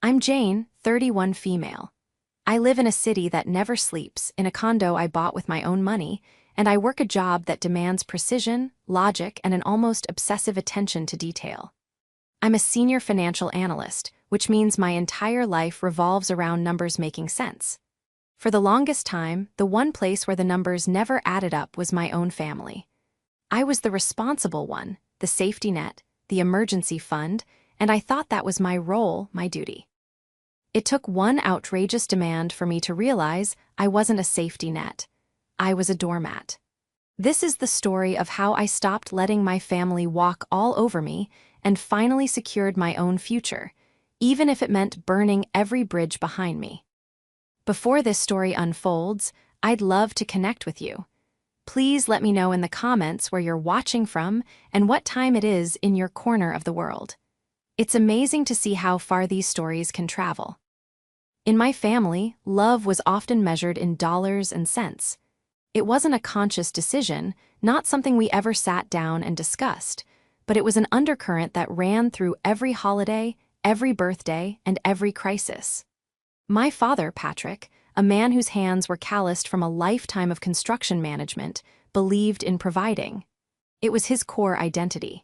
I'm Jane, 31 female. I live in a city that never sleeps, in a condo I bought with my own money, and I work a job that demands precision, logic, and an almost obsessive attention to detail. I'm a senior financial analyst, which means my entire life revolves around numbers making sense. For the longest time, the one place where the numbers never added up was my own family. I was the responsible one, the safety net, the emergency fund, and I thought that was my role, my duty. It took one outrageous demand for me to realize I wasn't a safety net. I was a doormat. This is the story of how I stopped letting my family walk all over me and finally secured my own future, even if it meant burning every bridge behind me. Before this story unfolds, I'd love to connect with you. Please let me know in the comments where you're watching from and what time it is in your corner of the world. It's amazing to see how far these stories can travel. In my family, love was often measured in dollars and cents. It wasn't a conscious decision, not something we ever sat down and discussed, but it was an undercurrent that ran through every holiday, every birthday, and every crisis. My father, Patrick, a man whose hands were calloused from a lifetime of construction management, believed in providing. It was his core identity.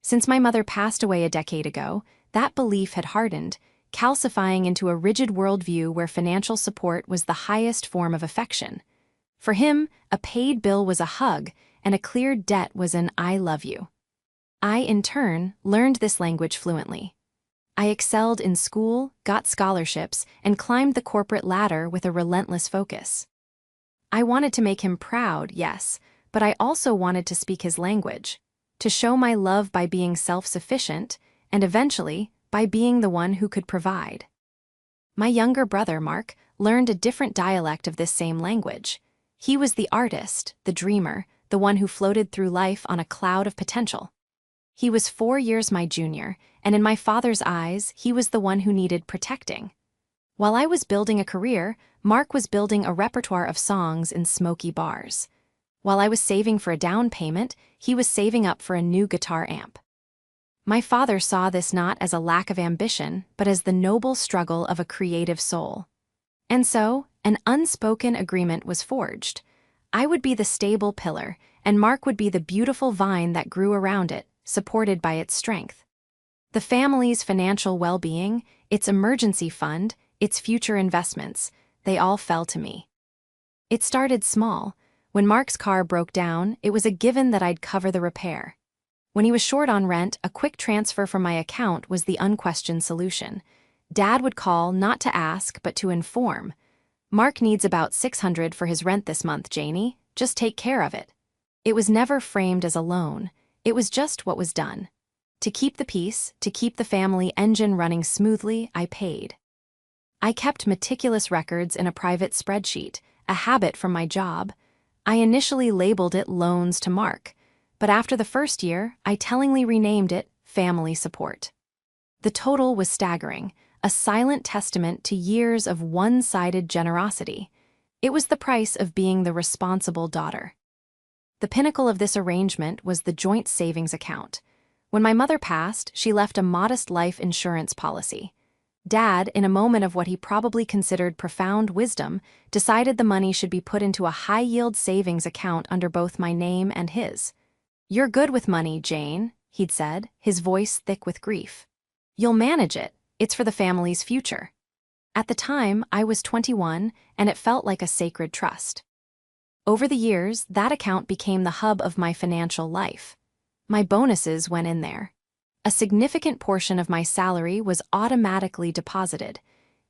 Since my mother passed away a decade ago, that belief had hardened, calcifying into a rigid worldview where financial support was the highest form of affection. For him, a paid bill was a hug, and a cleared debt was an "I love you." I, in turn, learned this language fluently. I excelled in school, got scholarships, and climbed the corporate ladder with a relentless focus. I wanted to make him proud, yes, but I also wanted to speak his language, to show my love by being self-sufficient, and eventually, by being the one who could provide. My younger brother, Mark, learned a different dialect of this same language. He was the artist, the dreamer, the one who floated through life on a cloud of potential. He was 4 years my junior, and in my father's eyes, he was the one who needed protecting. While I was building a career, Mark was building a repertoire of songs in smoky bars. While I was saving for a down payment, he was saving up for a new guitar amp. My father saw this not as a lack of ambition, but as the noble struggle of a creative soul. And so, an unspoken agreement was forged. I would be the stable pillar, and Mark would be the beautiful vine that grew around it, supported by its strength. The family's financial well-being, its emergency fund, its future investments, they all fell to me. It started small. When Mark's car broke down, it was a given that I'd cover the repair. When he was short on rent, a quick transfer from my account was the unquestioned solution. Dad would call not to ask, but to inform. "Mark needs about $600 for his rent this month, Janie. Just take care of it." It was never framed as a loan. It was just what was done. To keep the peace, to keep the family engine running smoothly, I paid. I kept meticulous records in a private spreadsheet, a habit from my job. I initially labeled it loans to Mark, but after the first year, I tellingly renamed it family support. The total was staggering, a silent testament to years of one-sided generosity. It was the price of being the responsible daughter. The pinnacle of this arrangement was the joint savings account. When my mother passed, she left a modest life insurance policy. Dad, in a moment of what he probably considered profound wisdom, decided the money should be put into a high-yield savings account under both my name and his. "You're good with money, Jane," he'd said, his voice thick with grief. "You'll manage it. It's for the family's future." At the time, I was 21, and it felt like a sacred trust. Over the years, that account became the hub of my financial life. My bonuses went in there. A significant portion of my salary was automatically deposited.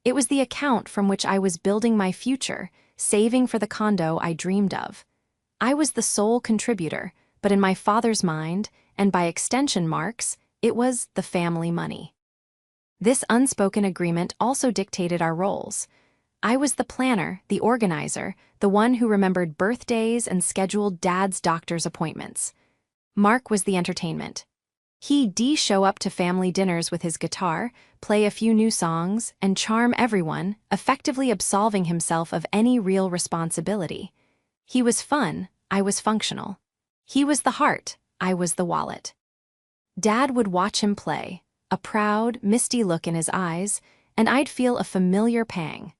It was the account from which I was building my future, saving for the condo I dreamed of. I was the sole contributor, but in my father's mind, and by extension Mark's, it was the family money. This unspoken agreement also dictated our roles. I was the planner, the organizer, the one who remembered birthdays and scheduled Dad's doctor's appointments. Mark was the entertainment. He'd show up to family dinners with his guitar, play a few new songs, and charm everyone, effectively absolving himself of any real responsibility. He was fun, I was functional. He was the heart, I was the wallet. Dad would watch him play, a proud, misty look in his eyes, and I'd feel a familiar pang.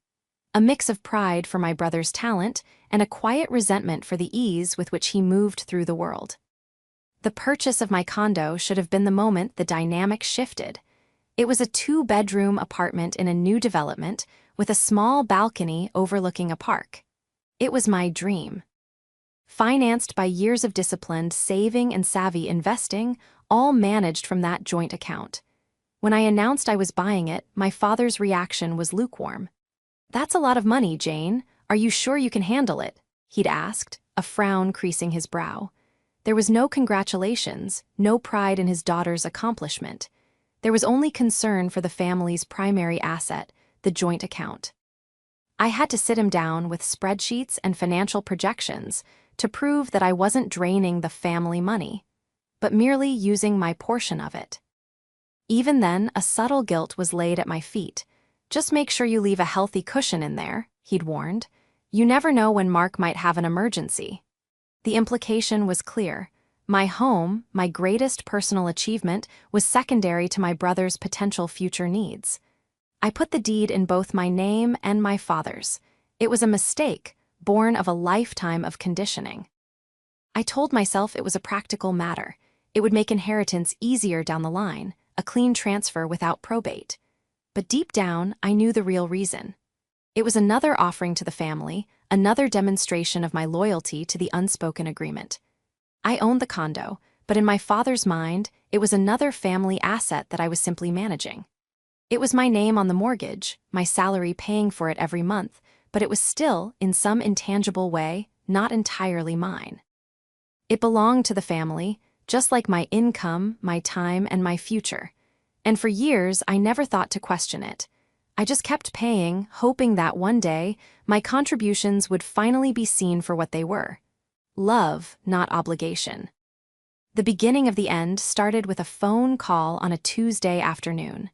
A mix of pride for my brother's talent and a quiet resentment for the ease with which he moved through the world. The purchase of my condo should have been the moment the dynamic shifted. It was a 2-bedroom apartment in a new development with a small balcony overlooking a park. It was my dream. Financed by years of disciplined saving and savvy investing, all managed from that joint account. When I announced I was buying it, my father's reaction was lukewarm. "That's a lot of money, Jane. Are you sure you can handle it?" he'd asked, a frown creasing his brow. There was no congratulations, no pride in his daughter's accomplishment. There was only concern for the family's primary asset, the joint account. I had to sit him down with spreadsheets and financial projections to prove that I wasn't draining the family money, but merely using my portion of it. Even then, a subtle guilt was laid at my feet. "Just make sure you leave a healthy cushion in there," he'd warned. "You never know when Mark might have an emergency." The implication was clear. My home, my greatest personal achievement, was secondary to my brother's potential future needs. I put the deed in both my name and my father's. It was a mistake, born of a lifetime of conditioning. I told myself it was a practical matter. It would make inheritance easier down the line, a clean transfer without probate. But deep down, I knew the real reason. It was another offering to the family, another demonstration of my loyalty to the unspoken agreement. I owned the condo, but in my father's mind, it was another family asset that I was simply managing. It was my name on the mortgage, my salary paying for it every month, but it was still, in some intangible way, not entirely mine. It belonged to the family, just like my income, my time, and my future. And for years, I never thought to question it. I just kept paying, hoping that one day, my contributions would finally be seen for what they were. Love, not obligation. The beginning of the end started with a phone call on a Tuesday afternoon.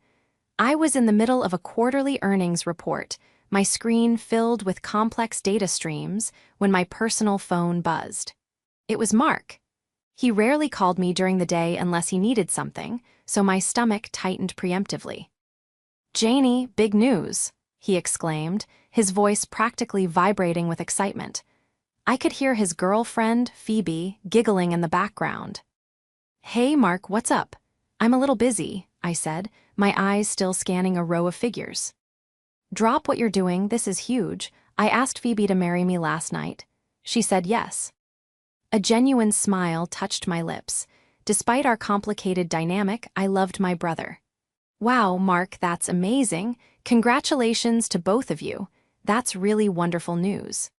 I was in the middle of a quarterly earnings report, my screen filled with complex data streams, when my personal phone buzzed. It was Mark. He rarely called me during the day unless he needed something, so my stomach tightened preemptively. "Janie, big news," he exclaimed, his voice practically vibrating with excitement. I could hear his girlfriend, Phoebe, giggling in the background. "Hey, Mark, what's up?" "I'm a little busy," I said, my eyes still scanning a row of figures. "Drop what you're doing, this is huge. I asked Phoebe to marry me last night. She said yes." A genuine smile touched my lips. Despite our complicated dynamic, I loved my brother. "Wow, Mark, that's amazing. Congratulations to both of you. That's really wonderful news."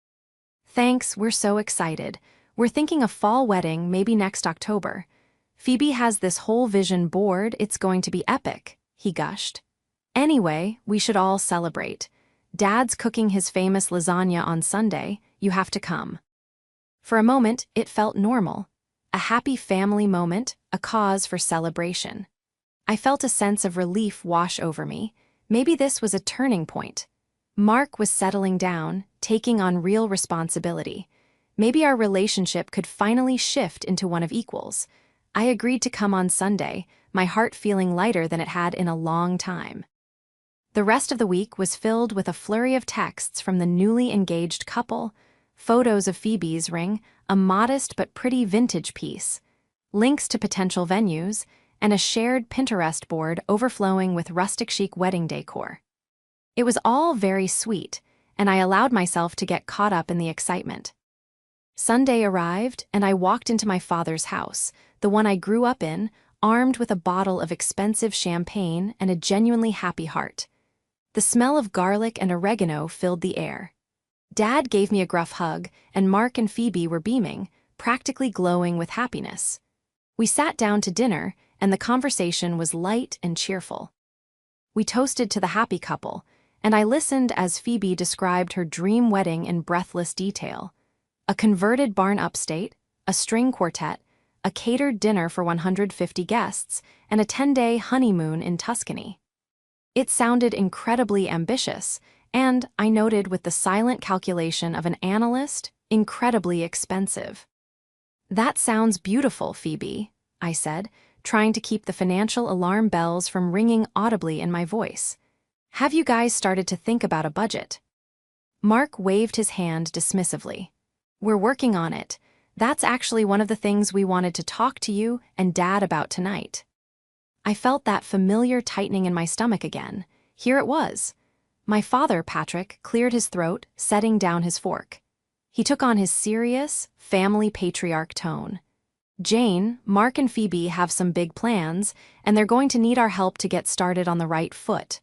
"Thanks, we're so excited. We're thinking a fall wedding, maybe next October. Phoebe has this whole vision board, it's going to be epic," he gushed. "Anyway, we should all celebrate. Dad's cooking his famous lasagna on Sunday, you have to come." For a moment, it felt normal. A happy family moment, a cause for celebration. I felt a sense of relief wash over me. Maybe this was a turning point. Mark was settling down, taking on real responsibility. Maybe our relationship could finally shift into one of equals. I agreed to come on Sunday, my heart feeling lighter than it had in a long time. The rest of the week was filled with a flurry of texts from the newly engaged couple, photos of Phoebe's ring, a modest but pretty vintage piece, links to potential venues, and a shared Pinterest board overflowing with rustic chic wedding decor. It was all very sweet, and I allowed myself to get caught up in the excitement. Sunday arrived, and I walked into my father's house, the one I grew up in, armed with a bottle of expensive champagne and a genuinely happy heart. The smell of garlic and oregano filled the air. Dad gave me a gruff hug, and Mark and Phoebe were beaming, practically glowing with happiness. We sat down to dinner, and the conversation was light and cheerful. We toasted to the happy couple, and I listened as Phoebe described her dream wedding in breathless detail. A converted barn upstate, a string quartet, a catered dinner for 150 guests, and a 10-day honeymoon in Tuscany. It sounded incredibly ambitious, and, I noted with the silent calculation of an analyst, incredibly expensive. "That sounds beautiful, Phoebe," I said, trying to keep the financial alarm bells from ringing audibly in my voice. Have you guys started to think about a budget? Mark waved his hand dismissively. We're working on it. That's actually one of the things we wanted to talk to you and Dad about tonight. I felt that familiar tightening in my stomach again. Here it was. My father, Patrick, cleared his throat, setting down his fork. He took on his serious, family patriarch tone. Jane, Mark and Phoebe have some big plans, and they're going to need our help to get started on the right foot.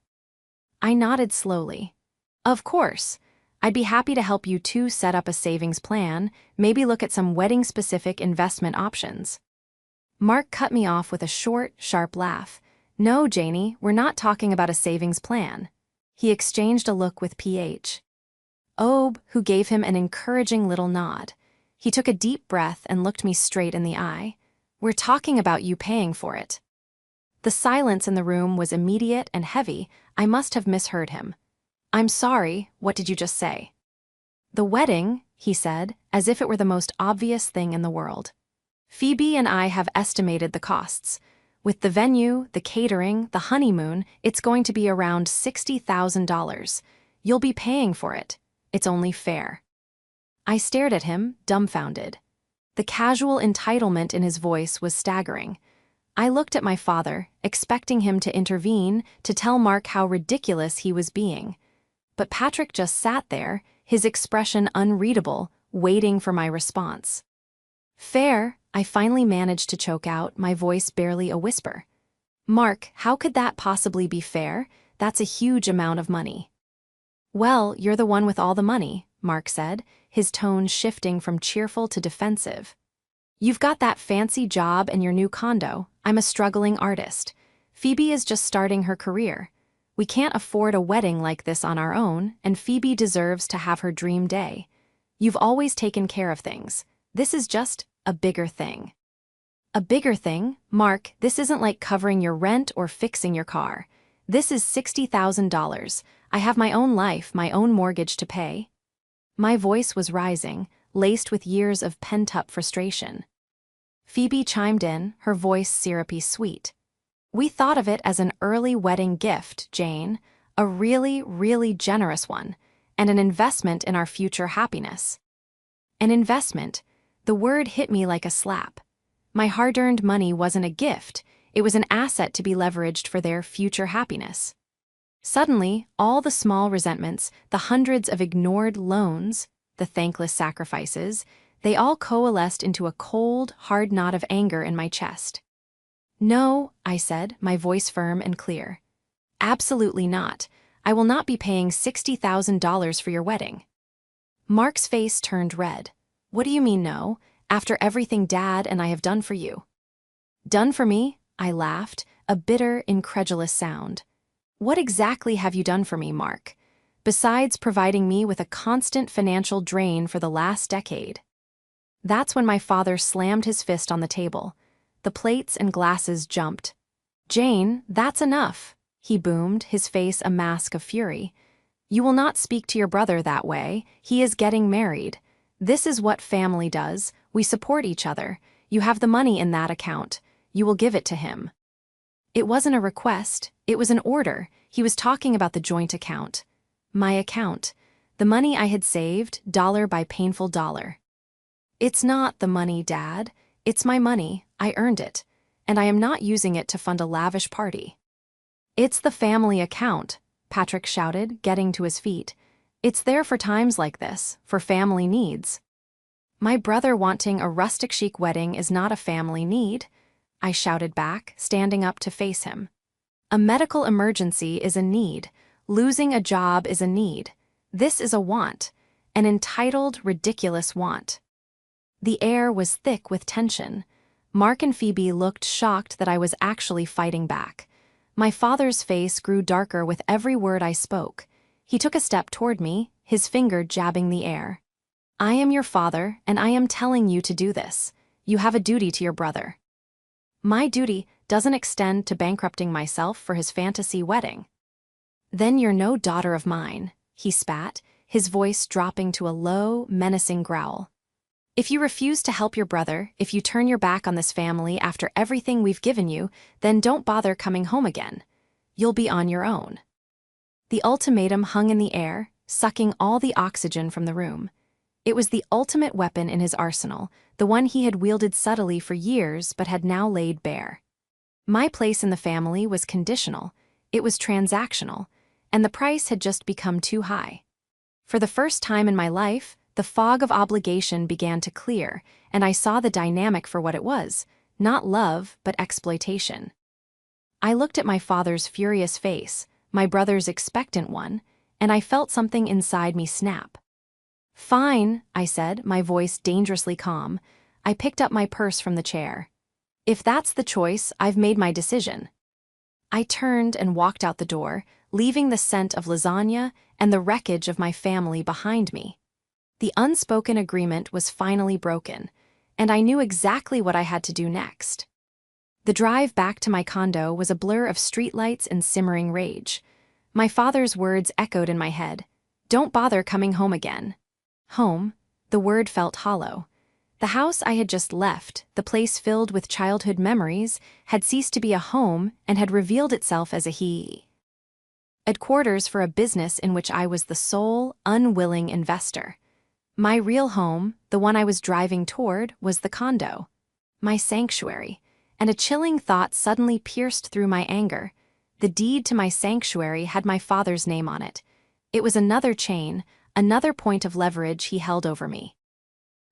I nodded slowly. Of course. I'd be happy to help you two set up a savings plan, maybe look at some wedding-specific investment options. Mark cut me off with a short, sharp laugh. No, Janie, we're not talking about a savings plan. He exchanged a look with PH. Obe, who gave him an encouraging little nod. He took a deep breath and looked me straight in the eye. We're talking about you paying for it. The silence in the room was immediate and heavy. I must have misheard him. I'm sorry, what did you just say? The wedding, he said, as if it were the most obvious thing in the world. Phoebe and I have estimated the costs. With the venue, the catering, the honeymoon, it's going to be around $60,000. You'll be paying for it. It's only fair. I stared at him, dumbfounded. The casual entitlement in his voice was staggering. I looked at my father, expecting him to intervene, to tell Mark how ridiculous he was being. But Patrick just sat there, his expression unreadable, waiting for my response. Fair, I finally managed to choke out, my voice barely a whisper. Mark, how could that possibly be fair? That's a huge amount of money. Well, you're the one with all the money, Mark said, his tone shifting from cheerful to defensive. You've got that fancy job and your new condo. I'm a struggling artist. Phoebe is just starting her career. We can't afford a wedding like this on our own, and Phoebe deserves to have her dream day. You've always taken care of things. This is just a bigger thing. A bigger thing? Mark, this isn't like covering your rent or fixing your car. This is $60,000. I have my own life, my own mortgage to pay. My voice was rising, laced with years of pent-up frustration. Phoebe chimed in, her voice syrupy sweet. We thought of it as an early wedding gift, Jane, a really, really generous one, and an investment in our future happiness. An investment. The word hit me like a slap. My hard-earned money wasn't a gift, it was an asset to be leveraged for their future happiness. Suddenly, all the small resentments, the hundreds of ignored loans, the thankless sacrifices, they all coalesced into a cold, hard knot of anger in my chest. No, I said, my voice firm and clear. Absolutely not. I will not be paying $60,000 for your wedding. Mark's face turned red. What do you mean no, after everything Dad and I have done for you? Done for me? I laughed, a bitter, incredulous sound. What exactly have you done for me, Mark? Besides providing me with a constant financial drain for the last decade. That's when my father slammed his fist on the table. The plates and glasses jumped. Jane, that's enough, he boomed, his face a mask of fury. You will not speak to your brother that way. He is getting married. This is what family does. We support each other. You have the money in that account. You will give it to him. It wasn't a request. It was an order. He was talking about the joint account. My account. The money I had saved, dollar by painful dollar. It's not the money, Dad. It's my money. I earned it. And I am not using it to fund a lavish party. It's the family account, Patrick shouted, getting to his feet. It's there for times like this, for family needs. My brother wanting a rustic chic wedding is not a family need, I shouted back, standing up to face him. A medical emergency is a need. Losing a job is a need. This is a want. An entitled, ridiculous want. The air was thick with tension. Mark and Phoebe looked shocked that I was actually fighting back. My father's face grew darker with every word I spoke. He took a step toward me, his finger jabbing the air. I am your father, and I am telling you to do this. You have a duty to your brother. My duty doesn't extend to bankrupting myself for his fantasy wedding. Then you're no daughter of mine, he spat, his voice dropping to a low, menacing growl. If you refuse to help your brother, if you turn your back on this family after everything we've given you, then don't bother coming home again. You'll be on your own." The ultimatum hung in the air, sucking all the oxygen from the room. It was the ultimate weapon in his arsenal, the one he had wielded subtly for years but had now laid bare. My place in the family was conditional, it was transactional, and the price had just become too high. For the first time in my life, the fog of obligation began to clear, and I saw the dynamic for what it was, not love, but exploitation. I looked at my father's furious face, my brother's expectant one, and I felt something inside me snap. "Fine," I said, my voice dangerously calm. I picked up my purse from the chair. "If that's the choice, I've made my decision." I turned and walked out the door, leaving the scent of lasagna and the wreckage of my family behind me. The unspoken agreement was finally broken, and I knew exactly what I had to do next. The drive back to my condo was a blur of streetlights and simmering rage. My father's words echoed in my head. "Don't bother coming home again." Home, the word felt hollow. The house I had just left, the place filled with childhood memories, had ceased to be a home and had revealed itself as a headquarters for a business in which I was the sole, unwilling investor. My real home, the one I was driving toward, was the condo. My sanctuary. And a chilling thought suddenly pierced through my anger. The deed to my sanctuary had my father's name on it. It was another chain, another point of leverage he held over me.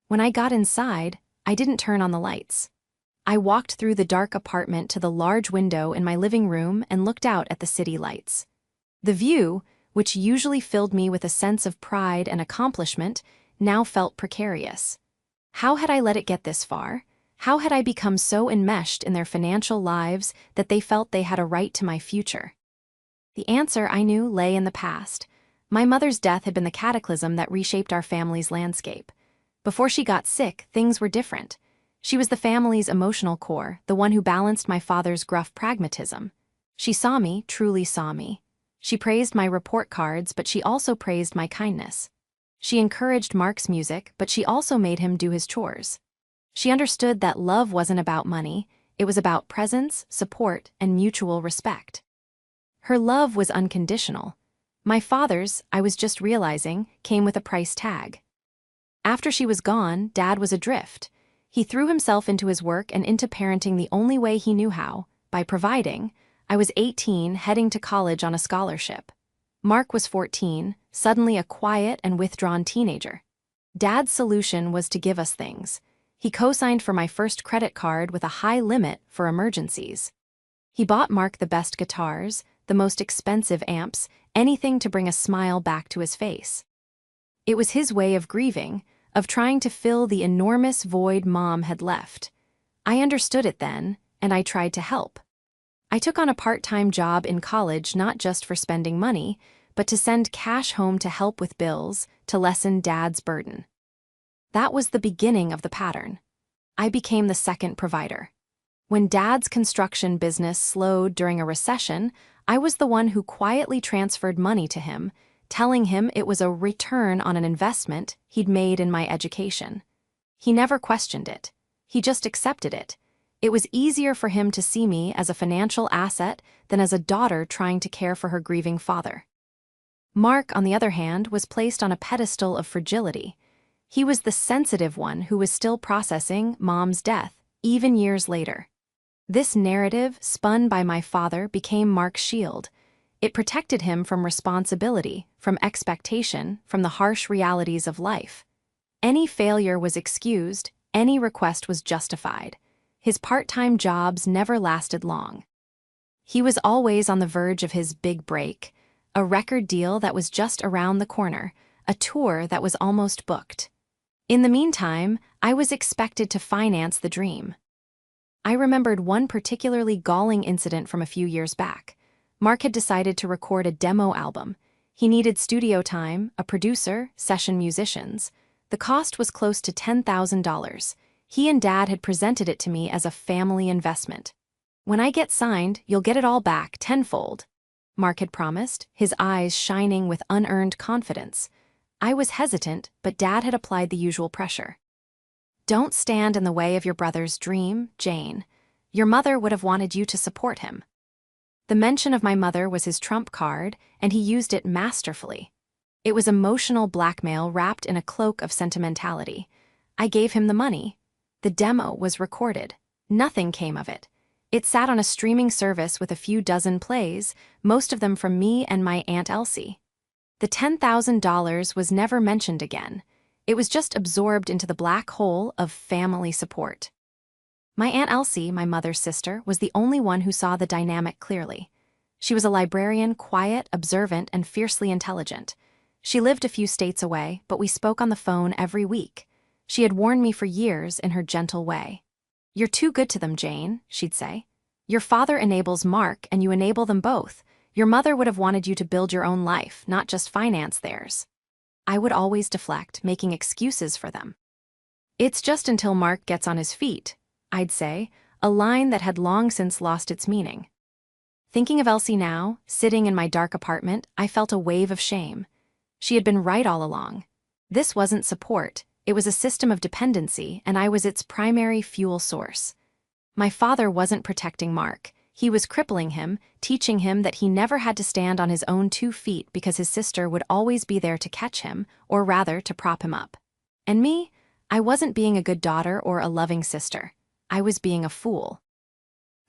When I got inside, I didn't turn on the lights. I walked through the dark apartment to the large window in my living room and looked out at the city lights. The view, which usually filled me with a sense of pride and accomplishment, now felt precarious. How had I let it get this far? How had I become so enmeshed in their financial lives that they felt they had a right to my future? The answer, I knew, lay in the past. My mother's death had been the cataclysm that reshaped our family's landscape. Before she got sick, things were different. She was the family's emotional core, the one who balanced my father's gruff pragmatism. She saw me, truly saw me. She praised my report cards, but she also praised my kindness. She encouraged Mark's music, but she also made him do his chores. She understood that love wasn't about money, it was about presence, support, and mutual respect. Her love was unconditional. My father's, I was just realizing, came with a price tag. After she was gone, Dad was adrift. He threw himself into his work and into parenting the only way he knew how, by providing. I was 18, heading to college on a scholarship. Mark was 14, suddenly a quiet and withdrawn teenager. Dad's solution was to give us things. He co-signed for my first credit card with a high limit for emergencies. He bought Mark the best guitars, the most expensive amps, anything to bring a smile back to his face. It was his way of grieving, of trying to fill the enormous void Mom had left. I understood it then, and I tried to help. I took on a part-time job in college not just for spending money, but to send cash home to help with bills, to lessen Dad's burden. That was the beginning of the pattern. I became the second provider. When Dad's construction business slowed during a recession, I was the one who quietly transferred money to him, telling him it was a return on an investment he'd made in my education. He never questioned it. He just accepted it. It was easier for him to see me as a financial asset than as a daughter trying to care for her grieving father. Mark, on the other hand, was placed on a pedestal of fragility. He was the sensitive one who was still processing Mom's death, even years later. This narrative, spun by my father, became Mark's shield. It protected him from responsibility, from expectation, from the harsh realities of life. Any failure was excused, any request was justified. His part-time jobs never lasted long. He was always on the verge of his big break, a record deal that was just around the corner, a tour that was almost booked. In the meantime, I was expected to finance the dream. I remembered one particularly galling incident from a few years back. Mark had decided to record a demo album. He needed studio time, a producer, session musicians. The cost was close to $10,000. He and Dad had presented it to me as a family investment. "When I get signed, you'll get it all back tenfold," Mark had promised, his eyes shining with unearned confidence. I was hesitant, but Dad had applied the usual pressure. Don't stand in the way of your brother's dream, Jane. Your mother would have wanted you to support him. The mention of my mother was his trump card, and he used it masterfully. It was emotional blackmail wrapped in a cloak of sentimentality. I gave him the money. The demo was recorded. Nothing came of it. It sat on a streaming service with a few dozen plays, most of them from me and my Aunt Elsie. The $10,000 was never mentioned again. It was just absorbed into the black hole of family support. My Aunt Elsie, my mother's sister, was the only one who saw the dynamic clearly. She was a librarian, quiet, observant, and fiercely intelligent. She lived a few states away, but we spoke on the phone every week. She had warned me for years in her gentle way. "You're too good to them, Jane," she'd say. "Your father enables Mark, and you enable them both. Your mother would have wanted you to build your own life, not just finance theirs." I would always deflect, making excuses for them. "It's just until Mark gets on his feet," I'd say, a line that had long since lost its meaning. Thinking of Elsie now, sitting in my dark apartment, I felt a wave of shame. She had been right all along. This wasn't support, it was a system of dependency, and I was its primary fuel source. My father wasn't protecting Mark. He was crippling him, teaching him that he never had to stand on his own 2 feet because his sister would always be there to catch him, or rather, to prop him up. And me? I wasn't being a good daughter or a loving sister. I was being a fool.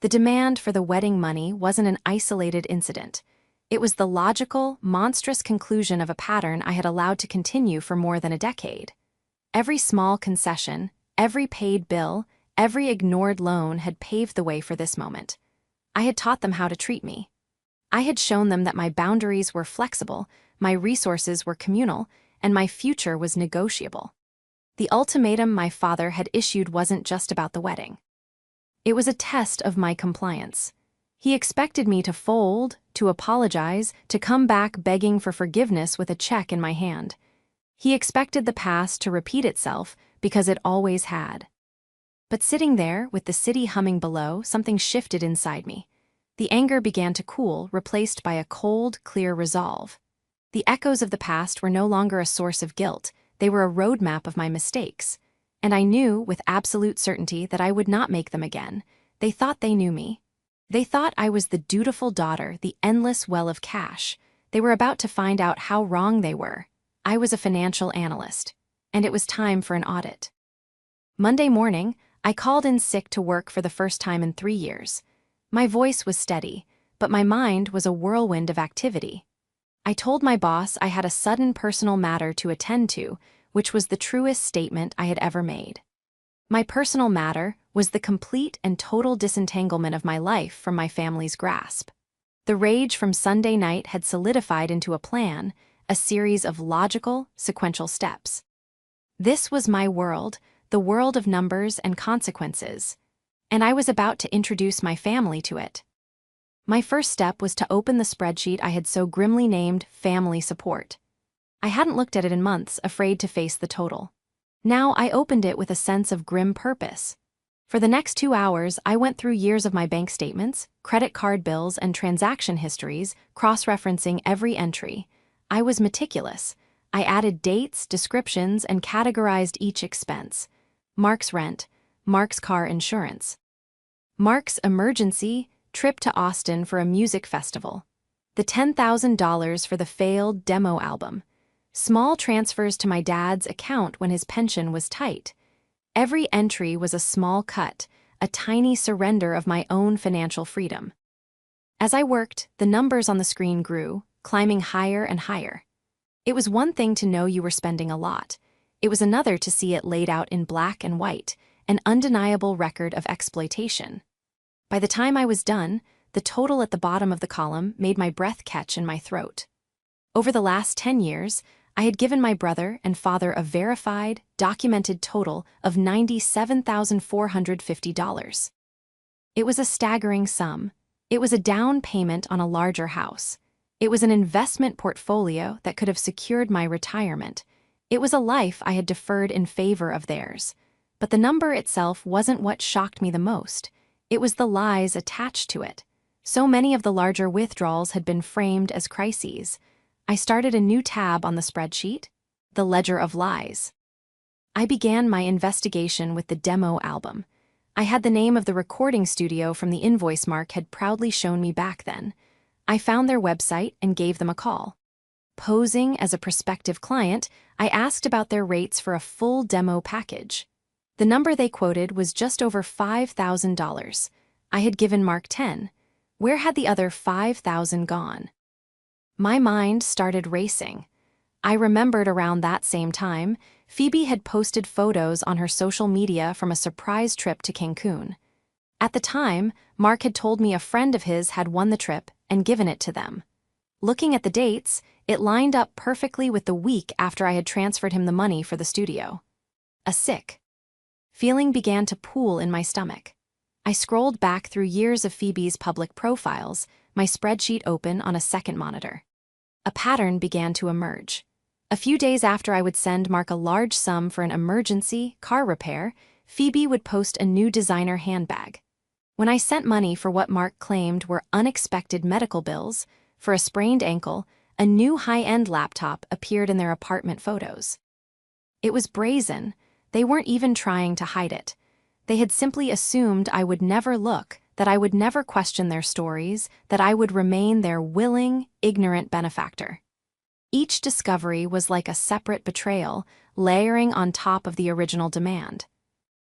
The demand for the wedding money wasn't an isolated incident. It was the logical, monstrous conclusion of a pattern I had allowed to continue for more than a decade. Every small concession, every paid bill, every ignored loan had paved the way for this moment. I had taught them how to treat me. I had shown them that my boundaries were flexible, my resources were communal, and my future was negotiable. The ultimatum my father had issued wasn't just about the wedding. It was a test of my compliance. He expected me to fold, to apologize, to come back begging for forgiveness with a check in my hand. He expected the past to repeat itself because it always had. But sitting there, with the city humming below, something shifted inside me. The anger began to cool, replaced by a cold, clear resolve. The echoes of the past were no longer a source of guilt. They were a roadmap of my mistakes. And I knew, with absolute certainty, that I would not make them again. They thought they knew me. They thought I was the dutiful daughter, the endless well of cash. They were about to find out how wrong they were. I was a financial analyst, and it was time for an audit. Monday morning, I called in sick to work for the first time in 3 years. My voice was steady, but my mind was a whirlwind of activity. I told my boss I had a sudden personal matter to attend to, which was the truest statement I had ever made. My personal matter was the complete and total disentanglement of my life from my family's grasp. The rage from Sunday night had solidified into a plan, a series of logical, sequential steps. This was my world, the world of numbers and consequences, and I was about to introduce my family to it. My first step was to open the spreadsheet I had so grimly named Family Support. I hadn't looked at it in months, afraid to face the total. Now I opened it with a sense of grim purpose. For the next 2 hours, I went through years of my bank statements, credit card bills, and transaction histories, cross-referencing every entry. I was meticulous. I added dates, descriptions, and categorized each expense. Mark's rent, Mark's car insurance, Mark's emergency trip to Austin for a music festival, the $10,000 for the failed demo album, small transfers to my dad's account when his pension was tight. Every entry was a small cut, a tiny surrender of my own financial freedom. As I worked, the numbers on the screen grew, climbing higher and higher. It was one thing to know you were spending a lot. It was another to see it laid out in black and white, an undeniable record of exploitation. By the time I was done, the total at the bottom of the column made my breath catch in my throat. Over the last 10 years, I had given my brother and father a verified, documented total of $97,450. It was a staggering sum. It was a down payment on a larger house. It was an investment portfolio that could have secured my retirement. It was a life I had deferred in favor of theirs. But the number itself wasn't what shocked me the most. It was the lies attached to it. So many of the larger withdrawals had been framed as crises. I started a new tab on the spreadsheet, the ledger of lies. I began my investigation with the demo album. I had the name of the recording studio from the invoice Mark had proudly shown me back then. I found their website and gave them a call. Posing as a prospective client, I asked about their rates for a full demo package. The number they quoted was just over $5,000. I had given Mark 10. Where had the other 5,000 gone? My mind started racing. I remembered around that same time, Phoebe had posted photos on her social media from a surprise trip to Cancun. At the time, Mark had told me a friend of his had won the trip and given it to them. Looking at the dates, it lined up perfectly with the week after I had transferred him the money for the studio. A sick feeling began to pool in my stomach. I scrolled back through years of Phoebe's public profiles, my spreadsheet open on a second monitor. A pattern began to emerge. A few days after I would send Mark a large sum for an emergency car repair, Phoebe would post a new designer handbag. When I sent money for what Mark claimed were unexpected medical bills, for a sprained ankle, a new high-end laptop appeared in their apartment photos. It was brazen. They weren't even trying to hide it. They had simply assumed I would never look, that I would never question their stories, that I would remain their willing, ignorant benefactor. Each discovery was like a separate betrayal, layering on top of the original demand.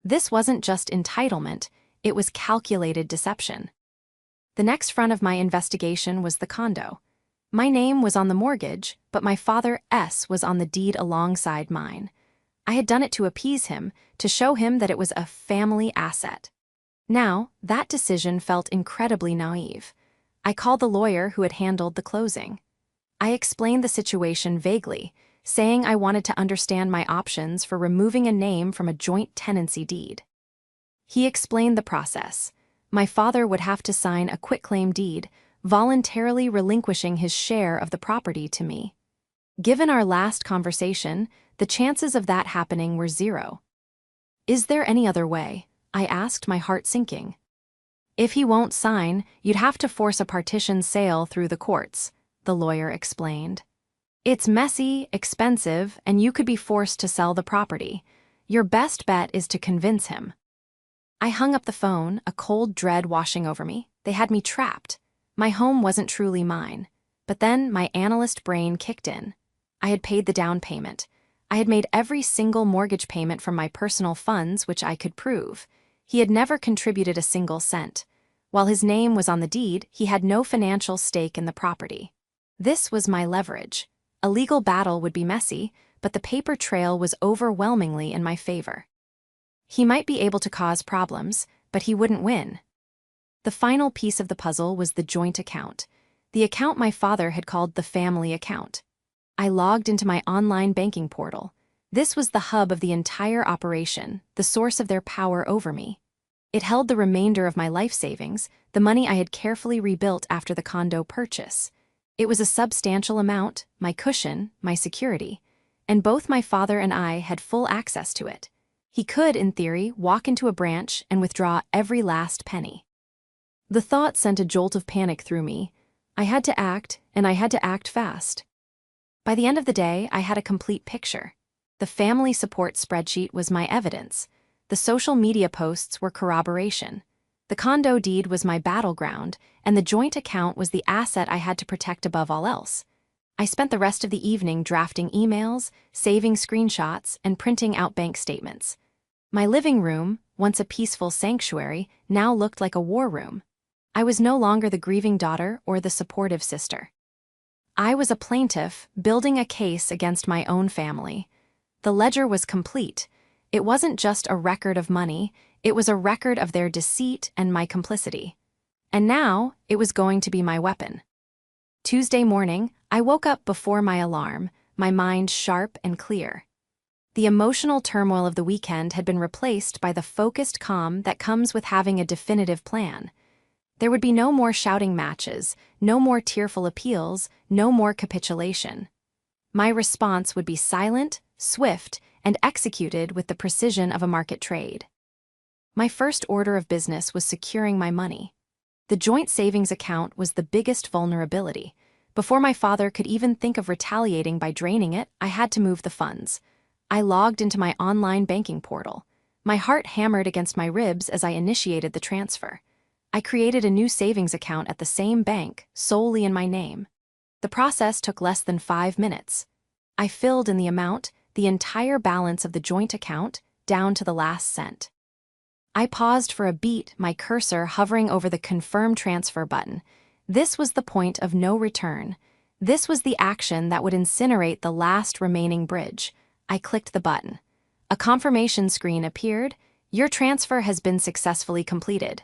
This wasn't just entitlement, it was calculated deception. The next front of my investigation was the condo. My name was on the mortgage, but my father S. was on the deed alongside mine. I had done it to appease him, to show him that it was a family asset. Now, that decision felt incredibly naive. I called the lawyer who had handled the closing. I explained the situation vaguely, saying I wanted to understand my options for removing a name from a joint tenancy deed. He explained the process. My father would have to sign a quitclaim deed, voluntarily relinquishing his share of the property to me. Given our last conversation, the chances of that happening were zero. Is there any other way? I asked, my heart sinking. If he won't sign, you'd have to force a partition sale through the courts, the lawyer explained. It's messy, expensive, and you could be forced to sell the property. Your best bet is to convince him. I hung up the phone, a cold dread washing over me. They had me trapped. My home wasn't truly mine. But then my analyst brain kicked in. I had paid the down payment. I had made every single mortgage payment from my personal funds, which I could prove. He had never contributed a single cent. While his name was on the deed, he had no financial stake in the property. This was my leverage. A legal battle would be messy, but the paper trail was overwhelmingly in my favor. He might be able to cause problems, but he wouldn't win. The final piece of the puzzle was the joint account. The account my father had called the family account. I logged into my online banking portal. This was the hub of the entire operation, the source of their power over me. It held the remainder of my life savings, the money I had carefully rebuilt after the condo purchase. It was a substantial amount, my cushion, my security, and both my father and I had full access to it. He could, in theory, walk into a branch and withdraw every last penny. The thought sent a jolt of panic through me. I had to act, and I had to act fast. By the end of the day, I had a complete picture. The family support spreadsheet was my evidence. The social media posts were corroboration. The condo deed was my battleground, and the joint account was the asset I had to protect above all else. I spent the rest of the evening drafting emails, saving screenshots, and printing out bank statements. My living room, once a peaceful sanctuary, now looked like a war room. I was no longer the grieving daughter or the supportive sister. I was a plaintiff, building a case against my own family. The ledger was complete. It wasn't just a record of money, it was a record of their deceit and my complicity. And now, it was going to be my weapon. Tuesday morning, I woke up before my alarm, my mind sharp and clear. The emotional turmoil of the weekend had been replaced by the focused calm that comes with having a definitive plan. There would be no more shouting matches, no more tearful appeals, no more capitulation. My response would be silent, swift, and executed with the precision of a market trade. My first order of business was securing my money. The joint savings account was the biggest vulnerability. Before my father could even think of retaliating by draining it, I had to move the funds. I logged into my online banking portal. My heart hammered against my ribs as I initiated the transfer. I created a new savings account at the same bank, solely in my name. The process took less than 5 minutes. I filled in the amount, the entire balance of the joint account, down to the last cent. I paused for a beat, my cursor hovering over the Confirm Transfer button. This was the point of no return. This was the action that would incinerate the last remaining bridge. I clicked the button. A confirmation screen appeared. Your transfer has been successfully completed.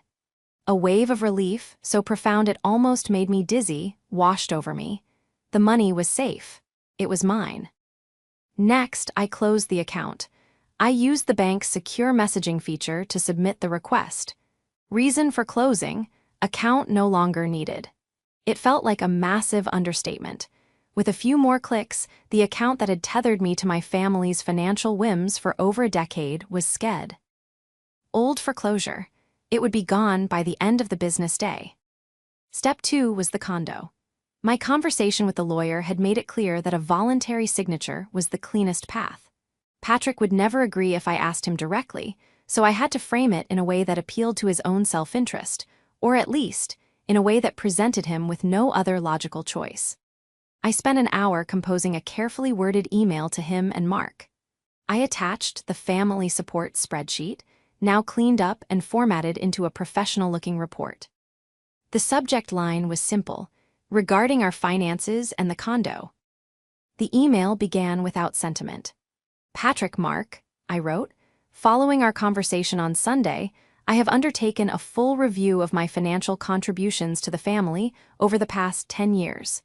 A wave of relief, so profound it almost made me dizzy, washed over me. The money was safe. It was mine. Next, I closed the account. I used the bank's secure messaging feature to submit the request. Reason for closing: account no longer needed. It felt like a massive understatement. With a few more clicks, the account that had tethered me to my family's financial whims for over a decade was sked. Old for closure. It would be gone by the end of the business day. Step 2 was the condo. My conversation with the lawyer had made it clear that a voluntary signature was the cleanest path. Patrick would never agree if I asked him directly, so I had to frame it in a way that appealed to his own self-interest, or at least, in a way that presented him with no other logical choice. I spent an hour composing a carefully worded email to him and Mark. I attached the family support spreadsheet, now cleaned up and formatted into a professional-looking report. The subject line was simple: regarding our finances and the condo. The email began without sentiment. Patrick Mark, I wrote, following our conversation on Sunday, I have undertaken a full review of my financial contributions to the family over the past 10 years.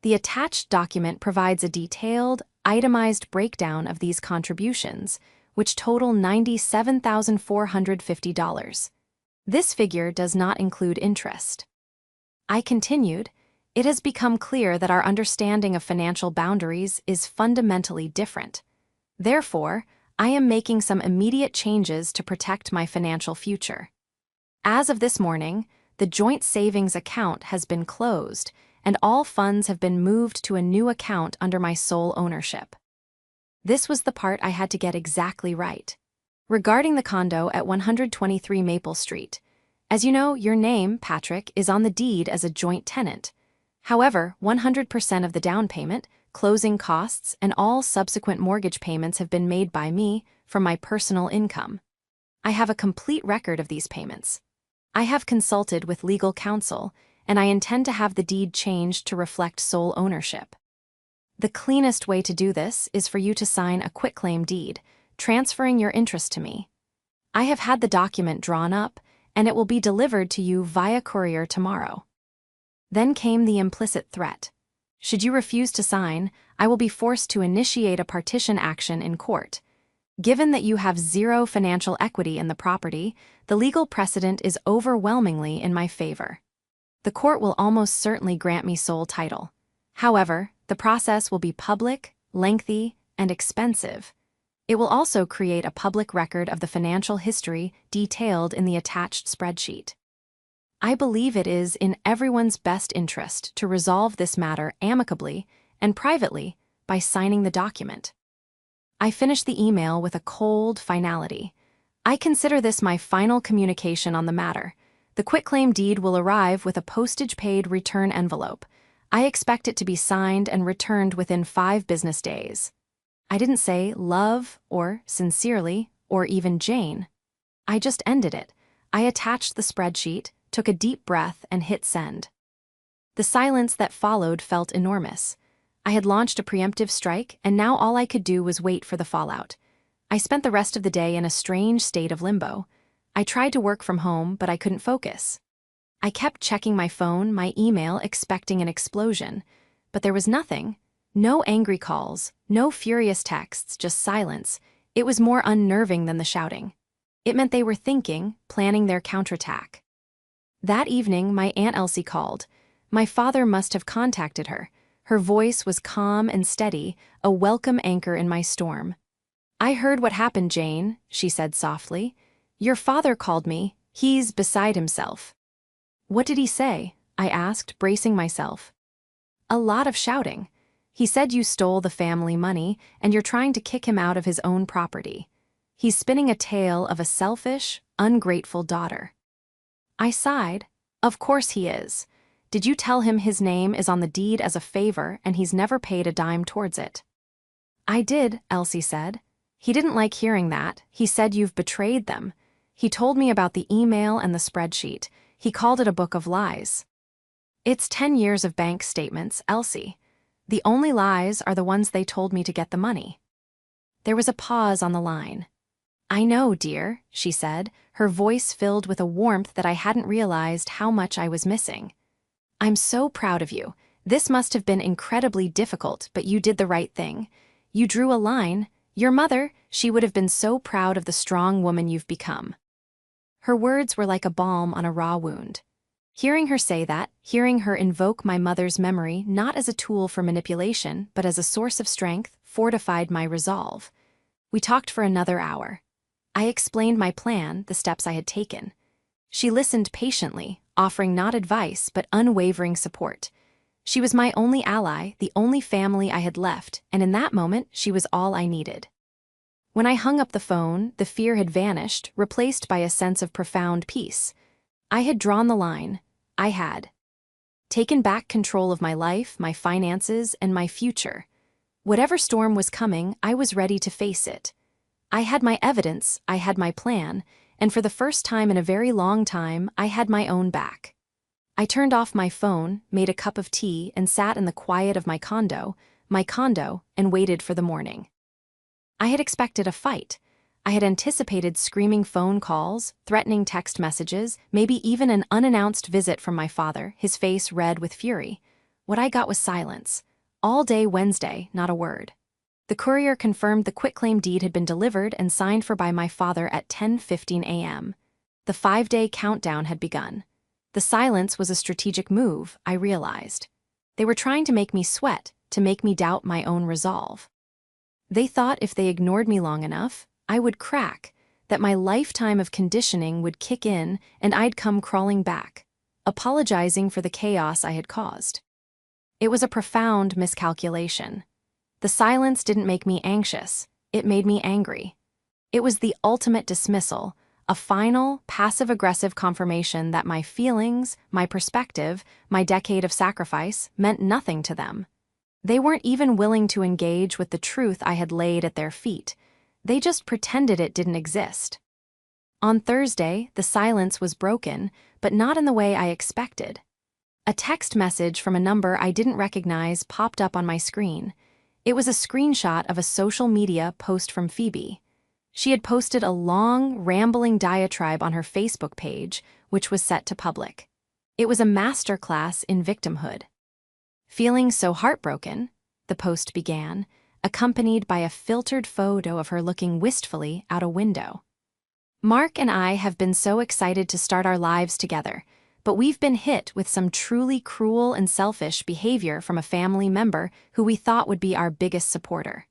The attached document provides a detailed, itemized breakdown of these contributions, which total $97,450. This figure does not include interest. I continued, it has become clear that our understanding of financial boundaries is fundamentally different. Therefore, I am making some immediate changes to protect my financial future. As of this morning, the joint savings account has been closed, and all funds have been moved to a new account under my sole ownership. This was the part I had to get exactly right. Regarding the condo at 123 Maple Street, as you know, your name, Patrick, is on the deed as a joint tenant. However, 100% of the down payment, closing costs, and all subsequent mortgage payments have been made by me from my personal income. I have a complete record of these payments. I have consulted with legal counsel, and I intend to have the deed changed to reflect sole ownership. The cleanest way to do this is for you to sign a quitclaim deed, transferring your interest to me. I have had the document drawn up, and it will be delivered to you via courier tomorrow. Then came the implicit threat. Should you refuse to sign, I will be forced to initiate a partition action in court. Given that you have zero financial equity in the property, the legal precedent is overwhelmingly in my favor. The court will almost certainly grant me sole title. However, the process will be public, lengthy, and expensive. It will also create a public record of the financial history detailed in the attached spreadsheet. I believe it is in everyone's best interest to resolve this matter amicably and privately by signing the document. I finished the email with a cold finality. I consider this my final communication on the matter. The quitclaim deed will arrive with a postage-paid return envelope. I expect it to be signed and returned within 5 business days. I didn't say love or sincerely or even Jane. I just ended it. I attached the spreadsheet, took a deep breath, and hit send. The silence that followed felt enormous. I had launched a preemptive strike, and now all I could do was wait for the fallout. I spent the rest of the day in a strange state of limbo. I tried to work from home, but I couldn't focus. I kept checking my phone, my email, expecting an explosion. But there was nothing. No angry calls, no furious texts, just silence. It was more unnerving than the shouting. It meant they were thinking, planning their counterattack. That evening, my Aunt Elsie called. My father must have contacted her. Her voice was calm and steady, a welcome anchor in my storm. "I heard what happened, Jane," she said softly. "Your father called me. He's beside himself." "What did he say?" I asked, bracing myself. "A lot of shouting. He said you stole the family money and you're trying to kick him out of his own property. He's spinning a tale of a selfish, ungrateful daughter. I sighed. Of course he is. Did you tell him his name is on the deed as a favor and he's never paid a dime towards it? I did, Elsie said. He didn't like hearing that. He said you've betrayed them. He told me about the email and the spreadsheet. He called it a book of lies. It's 10 years of bank statements, Elsie. The only lies are the ones they told me to get the money. There was a pause on the line. I know, dear, she said, her voice filled with a warmth that I hadn't realized how much I was missing. I'm so proud of you. This must have been incredibly difficult, but you did the right thing. You drew a line. Your mother, she would have been so proud of the strong woman you've become. Her words were like a balm on a raw wound. Hearing her say that, hearing her invoke my mother's memory not as a tool for manipulation, but as a source of strength, fortified my resolve. We talked for another hour. I explained my plan, the steps I had taken. She listened patiently, offering not advice but unwavering support. She was my only ally, the only family I had left, and in that moment she was all I needed. When I hung up the phone, the fear had vanished, replaced by a sense of profound peace. I had drawn the line. I had taken back control of my life, my finances, and my future. Whatever storm was coming, I was ready to face it. I had my evidence, I had my plan, and for the first time in a very long time, I had my own back. I turned off my phone, made a cup of tea, and sat in the quiet of my condo, and waited for the morning. I had expected a fight. I had anticipated screaming phone calls, threatening text messages, maybe even an unannounced visit from my father, his face red with fury. What I got was silence. All day Wednesday, not a word. The courier confirmed the quitclaim deed had been delivered and signed for by my father at 10:15 a.m. The 5-day countdown had begun. The silence was a strategic move, I realized. They were trying to make me sweat, to make me doubt my own resolve. They thought if they ignored me long enough, I would crack, that my lifetime of conditioning would kick in and I'd come crawling back, apologizing for the chaos I had caused. It was a profound miscalculation. The silence didn't make me anxious, it made me angry. It was the ultimate dismissal, a final, passive-aggressive confirmation that my feelings, my perspective, my decade of sacrifice meant nothing to them. They weren't even willing to engage with the truth I had laid at their feet. They just pretended it didn't exist. On Thursday, the silence was broken, but not in the way I expected. A text message from a number I didn't recognize popped up on my screen. It was a screenshot of a social media post from Phoebe. She had posted a long, rambling diatribe on her Facebook page, which was set to public. It was a masterclass in victimhood. Feeling so heartbroken, the post began, accompanied by a filtered photo of her looking wistfully out a window. Mark and I have been so excited to start our lives together, but we've been hit with some truly cruel and selfish behavior from a family member who we thought would be our biggest supporter.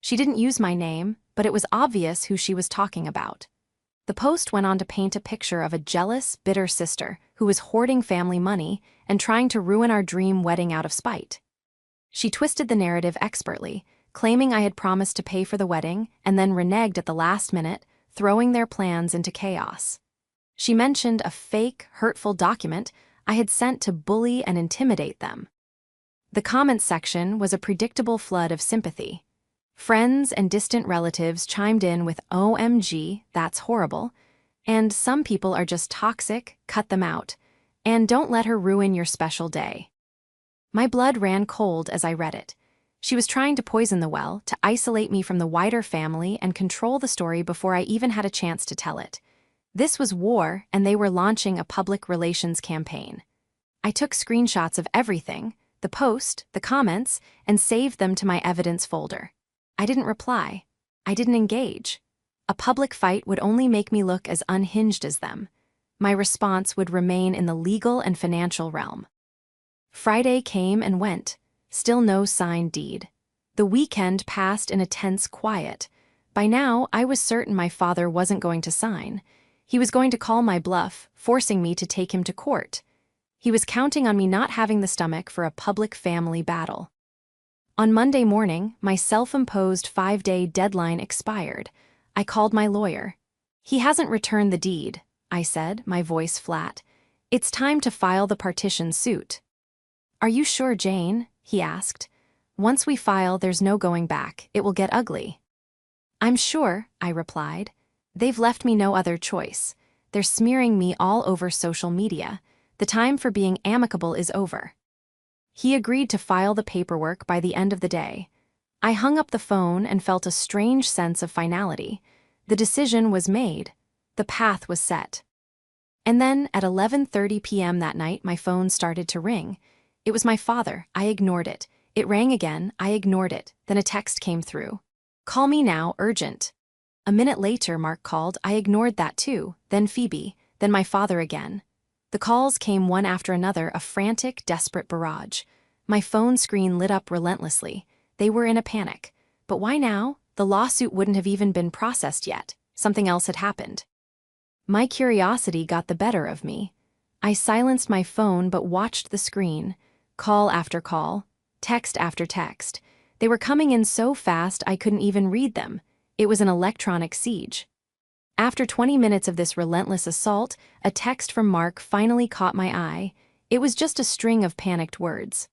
She didn't use my name, but it was obvious who she was talking about. The post went on to paint a picture of a jealous, bitter sister who was hoarding family money and trying to ruin our dream wedding out of spite. She twisted the narrative expertly, claiming I had promised to pay for the wedding and then reneged at the last minute, throwing their plans into chaos. She mentioned a fake, hurtful document I had sent to bully and intimidate them. The comments section was a predictable flood of sympathy. Friends and distant relatives chimed in with "OMG, that's horrible," and "some people are just toxic, cut them out," and "don't let her ruin your special day." My blood ran cold as I read it. She was trying to poison the well, to isolate me from the wider family and control the story before I even had a chance to tell it. This was war, and they were launching a public relations campaign. I took screenshots of everything, the post, the comments, and saved them to my evidence folder. I didn't reply. I didn't engage. A public fight would only make me look as unhinged as them. My response would remain in the legal and financial realm. Friday came and went. Still no signed deed. The weekend passed in a tense quiet. By now, I was certain my father wasn't going to sign. He was going to call my bluff, forcing me to take him to court. He was counting on me not having the stomach for a public family battle. On Monday morning, my self-imposed 5-day deadline expired. I called my lawyer. "He hasn't returned the deed," I said, my voice flat. "It's time to file the partition suit." "Are you sure, Jane?" he asked. "Once we file, there's no going back. It will get ugly." "I'm sure," I replied. "They've left me no other choice. They're smearing me all over social media. The time for being amicable is over." He agreed to file the paperwork by the end of the day. I hung up the phone and felt a strange sense of finality. The decision was made. The path was set. And then, at 11:30 p.m. that night, my phone started to ring. It was my father. I ignored it. It rang again. I ignored it. Then a text came through. "Call me now, urgent." A minute later, Mark called. I ignored that too. Then Phoebe. Then my father again. The calls came one after another, a frantic, desperate barrage. My phone screen lit up relentlessly. They were in a panic. But why now? The lawsuit wouldn't have even been processed yet. Something else had happened. My curiosity got the better of me. I silenced my phone but watched the screen. Call after call. Text after text. They were coming in so fast I couldn't even read them. It was an electronic siege. After 20 minutes of this relentless assault, a text from Mark finally caught my eye. It was just a string of panicked words.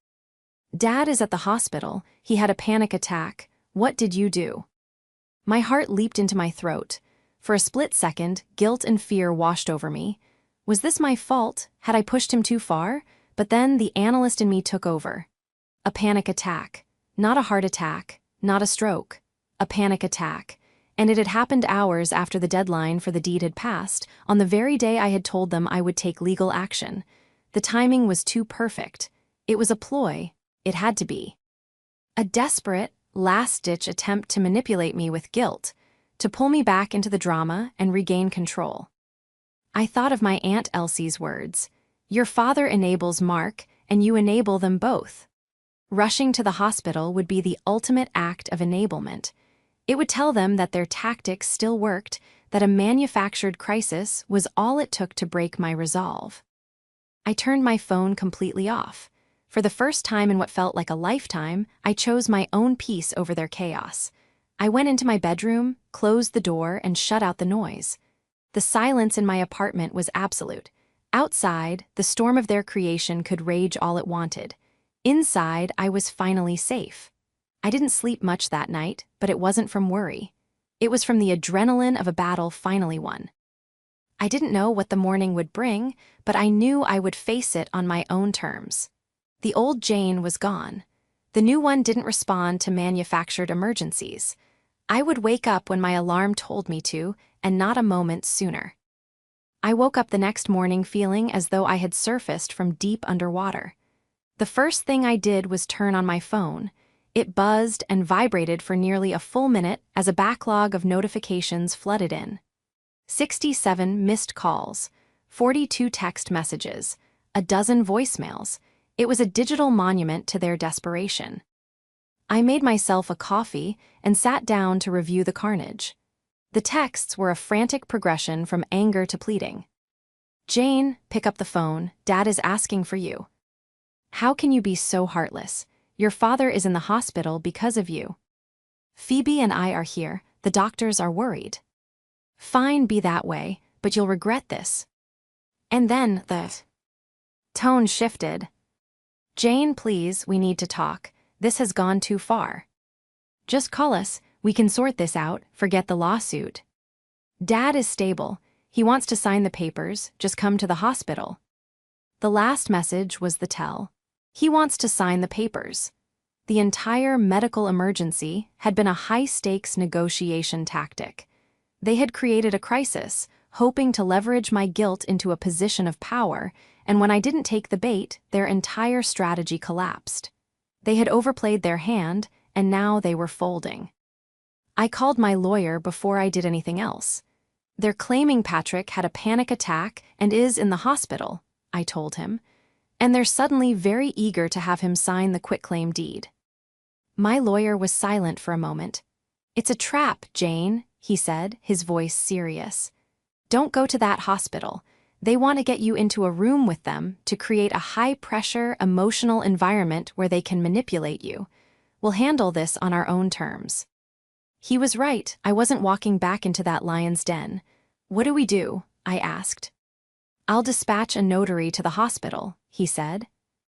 "Dad is at the hospital. He had a panic attack. What did you do?" My heart leaped into my throat. For a split second, guilt and fear washed over me. Was this my fault? Had I pushed him too far? But then the analyst in me took over. A panic attack. Not a heart attack. Not a stroke. A panic attack. And it had happened hours after the deadline for the deed had passed, on the very day I had told them I would take legal action. The timing was too perfect. It was a ploy. It had to be. A desperate, last-ditch attempt to manipulate me with guilt, to pull me back into the drama and regain control. I thought of my Aunt Elsie's words. "Your father enables Mark, and you enable them both." Rushing to the hospital would be the ultimate act of enablement. It would tell them that their tactics still worked, that a manufactured crisis was all it took to break my resolve. I turned my phone completely off. For the first time in what felt like a lifetime, I chose my own peace over their chaos. I went into my bedroom, closed the door, and shut out the noise. The silence in my apartment was absolute. Outside, the storm of their creation could rage all it wanted. Inside, I was finally safe. I didn't sleep much that night, but it wasn't from worry. It was from the adrenaline of a battle finally won. I didn't know what the morning would bring, but I knew I would face it on my own terms. The old Jane was gone. The new one didn't respond to manufactured emergencies. I would wake up when my alarm told me to, and not a moment sooner. I woke up the next morning feeling as though I had surfaced from deep underwater. The first thing I did was turn on my phone. It buzzed and vibrated for nearly a full minute as a backlog of notifications flooded in. 67 missed calls, 42 text messages, a dozen voicemails. It was a digital monument to their desperation. I made myself a coffee and sat down to review the carnage. The texts were a frantic progression from anger to pleading. "Jane, pick up the phone. Dad is asking for you." "How can you be so heartless? Your father is in the hospital because of you." "Phoebe and I are here. The doctors are worried." "Fine, be that way, but you'll regret this." And then the tone shifted. "Jane, please, we need to talk. This has gone too far. Just call us. We can sort this out. Forget the lawsuit. Dad is stable. He wants to sign the papers. Just come to the hospital." The last message was the tell. He wants to sign the papers. The entire medical emergency had been a high-stakes negotiation tactic. They had created a crisis, hoping to leverage my guilt into a position of power, and when I didn't take the bait, their entire strategy collapsed. They had overplayed their hand, and now they were folding. I called my lawyer before I did anything else. "They're claiming Patrick had a panic attack and is in the hospital," I told him, "and they're suddenly very eager to have him sign the quitclaim deed." My lawyer was silent for a moment. "It's a trap, Jane," he said, his voice serious. "Don't go to that hospital. They want to get you into a room with them to create a high-pressure, emotional environment where they can manipulate you. We'll handle this on our own terms." He was right. I wasn't walking back into that lion's den. "What do we do?" I asked. "I'll dispatch a notary to the hospital," he said.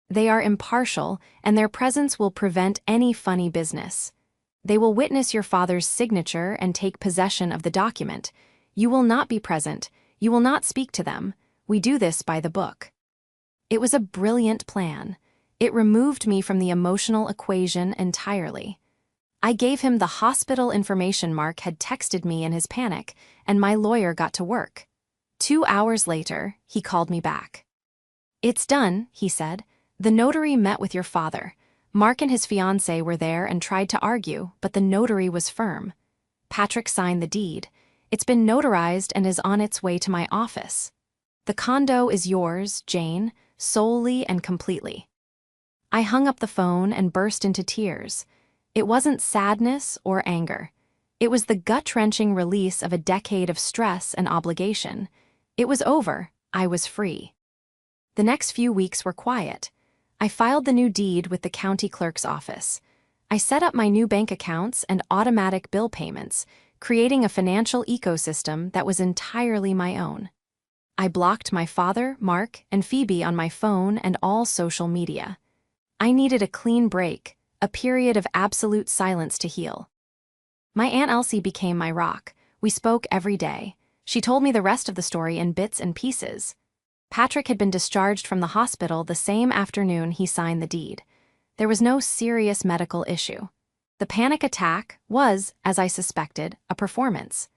"They are impartial, and their presence will prevent any funny business. They will witness your father's signature and take possession of the document. You will not be present. You will not speak to them. We do this by the book." It was a brilliant plan. It removed me from the emotional equation entirely. I gave him the hospital information Mark had texted me in his panic, and my lawyer got to work. 2 hours later, he called me back. "It's done," he said. "The notary met with your father. Mark and his fiancée were there and tried to argue, but the notary was firm. Patrick signed the deed. It's been notarized and is on its way to my office. The condo is yours, Jane, solely and completely." I hung up the phone and burst into tears. It wasn't sadness or anger. It was the gut-wrenching release of a decade of stress and obligation. It was over. I was free. The next few weeks were quiet. I filed the new deed with the county clerk's office. I set up my new bank accounts and automatic bill payments, creating a financial ecosystem that was entirely my own. I blocked my father, Mark, and Phoebe on my phone and all social media. I needed a clean break, a period of absolute silence to heal. My Aunt Elsie became my rock. We spoke every day. She told me the rest of the story in bits and pieces. Patrick had been discharged from the hospital the same afternoon he signed the deed. There was no serious medical issue. The panic attack was, as I suspected, a performance.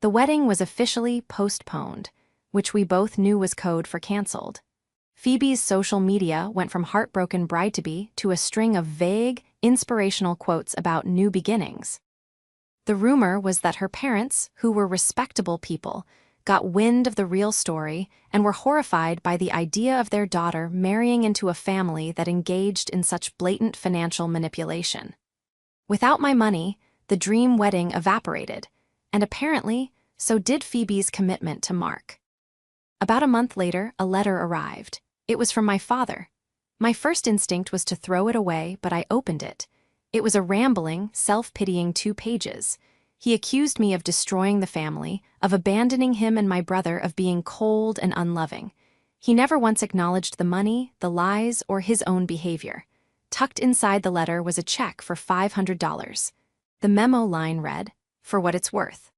The wedding was officially postponed, which we both knew was code for canceled. Phoebe's social media went from heartbroken bride-to-be to a string of vague, inspirational quotes about new beginnings. The rumor was that her parents, who were respectable people, got wind of the real story and were horrified by the idea of their daughter marrying into a family that engaged in such blatant financial manipulation. Without my money, the dream wedding evaporated, and apparently, so did Phoebe's commitment to Mark. About a month later, a letter arrived. It was from my father. My first instinct was to throw it away, but I opened it. It was a rambling, self-pitying 2 pages. He accused me of destroying the family, of abandoning him and my brother, of being cold and unloving. He never once acknowledged the money, the lies, or his own behavior. Tucked inside the letter was a check for $500. The memo line read, "For what it's worth."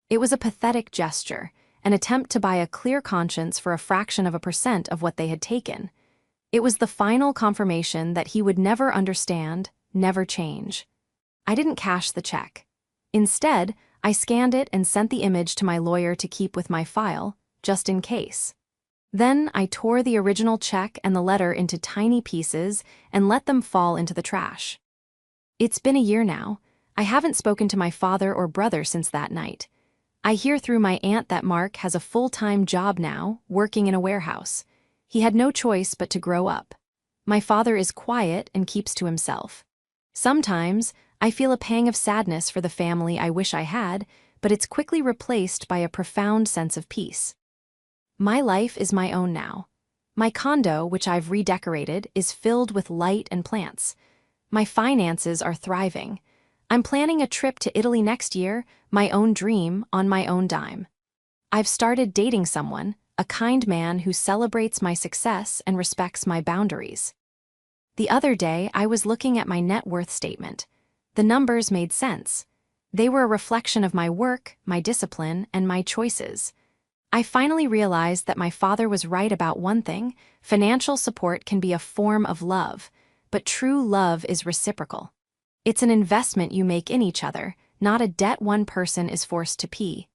It was a pathetic gesture, an attempt to buy a clear conscience for a fraction of a percent of what they had taken. It was the final confirmation that he would never understand, never change. I didn't cash the check. Instead, I scanned it and sent the image to my lawyer to keep with my file, just in case. Then I tore the original check and the letter into tiny pieces and let them fall into the trash. It's been a year now. I haven't spoken to my father or brother since that night. I hear through my aunt that Mark has a full-time job now, working in a warehouse. He had no choice but to grow up. My father is quiet and keeps to himself. Sometimes, I feel a pang of sadness for the family I wish I had, but it's quickly replaced by a profound sense of peace. My life is my own now. My condo, which I've redecorated, is filled with light and plants. My finances are thriving. I'm planning a trip to Italy next year, my own dream, on my own dime. I've started dating someone, a kind man who celebrates my success and respects my boundaries. The other day, I was looking at my net worth statement. The numbers made sense. They were a reflection of my work, my discipline, and my choices. I finally realized that my father was right about one thing: financial support can be a form of love, but true love is reciprocal. It's an investment you make in each other, not a debt one person is forced to pay.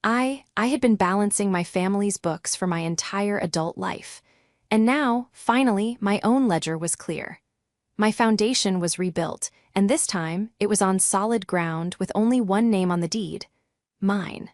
I had been balancing my family's books for my entire adult life, and now, finally, my own ledger was clear. My foundation was rebuilt, and this time, it was on solid ground with only one name on the deed: mine.